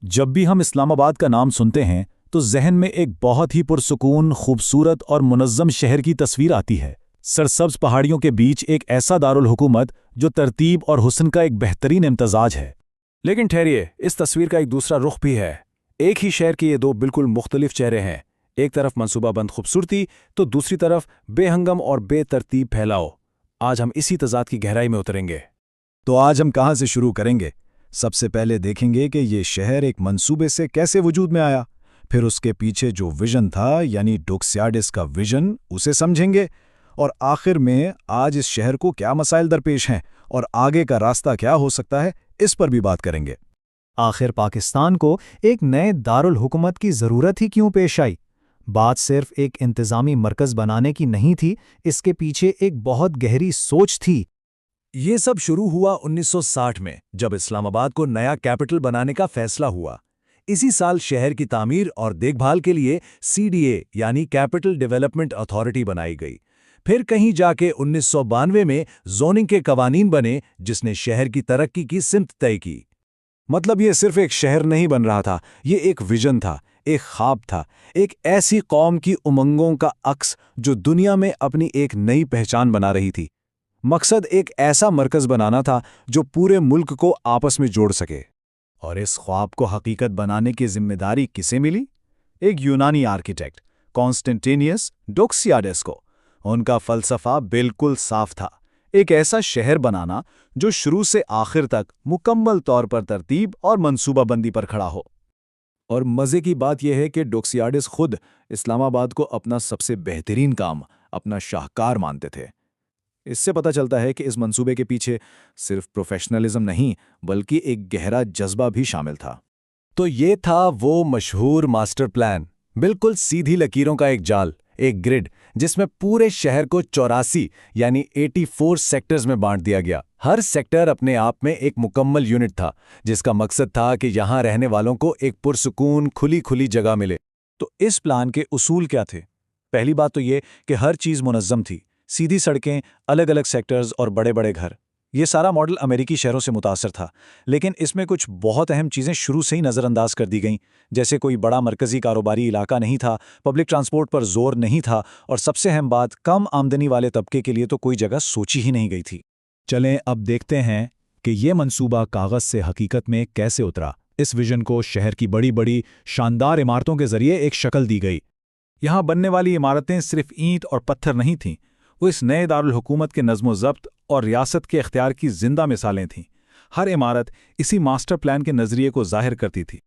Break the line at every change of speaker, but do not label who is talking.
جب بھی ہم اسلام آباد کا نام سنتے ہیں تو ذہن میں ایک بہت ہی پرسکون، خوبصورت اور منظم شہر کی تصویر آتی ہے۔ سرسبز پہاڑیوں کے بیچ ایک ایسا دارالحکومت جو ترتیب اور حسن کا ایک بہترین امتزاج ہے۔
لیکن ٹھہریے، اس تصویر کا ایک دوسرا رخ بھی ہے۔ ایک ہی شہر کے یہ دو بالکل مختلف چہرے ہیں۔ ایک طرف منصوبہ بند خوبصورتی تو دوسری طرف بے ہنگم اور بے ترتیب پھیلاؤ۔ آج ہم اسی تضاد کی گہرائی میں اتریں گے۔
تو آج ہم کہاں سے شروع کریں گے؟ سب سے پہلے دیکھیں گے کہ یہ شہر ایک منصوبے سے کیسے وجود میں آیا، پھر اس کے پیچھے جو ویژن تھا یعنی ڈوکسیاڈس کا ویژن، اسے سمجھیں گے، اور آخر میں آج اس شہر کو کیا مسائل درپیش ہیں اور آگے کا راستہ کیا ہو سکتا ہے، اس پر بھی بات کریں گے۔
آخر پاکستان کو ایک نئے دارالحکومت کی ضرورت ہی کیوں پیش آئی؟ بات صرف ایک انتظامی مرکز بنانے کی نہیں تھی، اس کے پیچھے ایک بہت گہری سوچ تھی۔
یہ سب شروع ہوا 1960 میں، جب اسلام آباد کو نیا کیپٹل بنانے کا فیصلہ ہوا۔ اسی سال شہر کی تعمیر اور دیکھ بھال کے لیے CDA یعنی کیپٹل ڈیولپمنٹ اتھارٹی بنائی گئی۔ پھر کہیں جا کے 1992 میں زوننگ کے قوانین بنے، جس نے شہر کی ترقی کی سمت طے کی۔
مطلب یہ صرف ایک شہر نہیں بن رہا تھا، یہ ایک ویژن تھا، ایک خواب تھا، ایک ایسی قوم کی امنگوں کا عکس جو دنیا میں اپنی ایک نئی پہچان بنا رہی تھی۔ مقصد ایک ایسا مرکز بنانا تھا جو پورے ملک کو آپس میں جوڑ سکے۔ اور اس خواب کو حقیقت بنانے کی ذمہ داری کسے ملی؟ ایک یونانی آرکیٹیکٹ کانسٹنٹینیس ڈوکسیاڈس کو۔ ان کا فلسفہ بالکل صاف تھا، ایک ایسا شہر بنانا جو شروع سے آخر تک مکمل طور پر ترتیب اور منصوبہ بندی پر کھڑا ہو۔
اور مزے کی بات یہ ہے کہ ڈوکسیاڈس خود اسلام آباد کو اپنا سب سے بہترین کام، اپنا شاہکار مانتے تھے۔ اس سے پتہ چلتا ہے کہ اس منصوبے کے پیچھے صرف پروفیشنلزم نہیں، بلکہ ایک گہرا جذبہ بھی شامل تھا۔
تو یہ تھا وہ مشہور ماسٹر پلان، بالکل سیدھی لکیروں کا ایک جال، ایک گرڈ جس میں پورے شہر کو 84 یعنی 84 سیکٹرز میں بانٹ دیا گیا۔ ہر سیکٹر اپنے آپ میں ایک مکمل یونٹ تھا، جس کا مقصد تھا کہ یہاں رہنے والوں کو ایک پرسکون کھلی جگہ ملے۔
تو اس پلان کے اصول کیا تھے؟ پہلی بات تو یہ کہ ہر چیز منظم تھی، سیدھی سڑکیں، الگ الگ سیکٹرز اور بڑے بڑے گھر۔ یہ سارا ماڈل امریکی شہروں سے متاثر تھا، لیکن اس میں کچھ بہت اہم چیزیں شروع سے ہی نظر انداز کر دی گئیں، جیسے کوئی بڑا مرکزی کاروباری علاقہ نہیں تھا، پبلک ٹرانسپورٹ پر زور نہیں تھا، اور سب سے اہم بات، کم آمدنی والے طبقے کے لیے تو کوئی جگہ سوچی ہی نہیں گئی تھی۔
چلیں اب دیکھتے ہیں کہ یہ منصوبہ کاغذ سے حقیقت میں کیسے اترا۔ اس ویژن کو شہر کی بڑی بڑی شاندار عمارتوں کے ذریعے ایک شکل دی گئی۔ یہاں بننے والی عمارتیں صرف اینٹ اور پتھر نہیں تھیں، وہ اس نئے دارالحکومت کے نظم و ضبط اور ریاست کے اختیار کی زندہ مثالیں تھیں۔ ہر عمارت اسی ماسٹر پلان کے نظریے کو ظاہر کرتی تھی۔